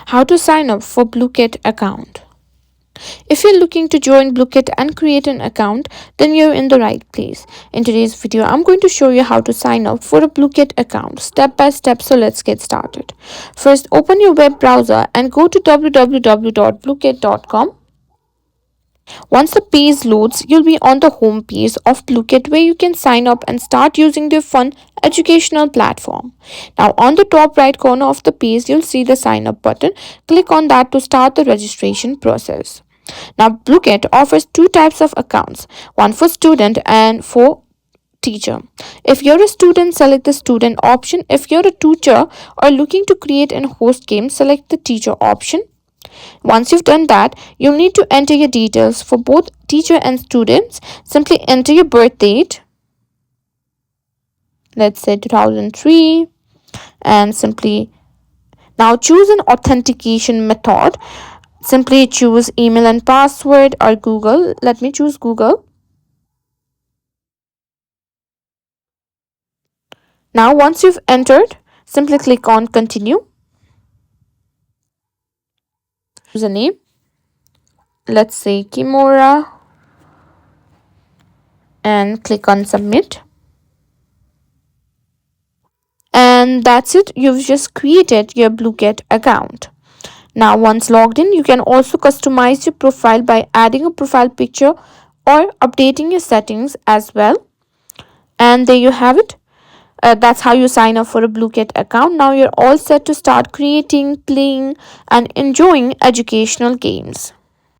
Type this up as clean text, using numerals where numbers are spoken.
How to sign up for Blooket account. If you're looking to join Blooket and create an account, then you're in the right place. In today's video, I'm going to show you how to sign up for a Blooket account step by step. So let's get started. First, open your web browser and go to www.blooket.com. Once the page loads, you'll be on the home page of Blooket where you can sign up and start using their fun educational platform. Now on the top right corner of the page, you'll see the sign up button. Click on that to start the registration process. Now Blooket offers two types of accounts, one for student and for teacher. If you're a student, select the student option. If you're a teacher or looking to create and host games, select the teacher option. Once you've done that, you'll need to enter your details for both teacher and students. Simply enter your birth date, let's say 2003, and simply now choose an authentication method. Simply choose email and password or Google. Let me choose Google. Now once you've entered, simply click on continue. Username, let's say Kimura, and click on submit. And that's it, you've just created your Blooket account. Now once logged in, you can also customize your profile by adding a profile picture or updating your settings as well. And there you have it. That's how you sign up for a Blooket account. Now you're all set to start creating, playing and enjoying educational games.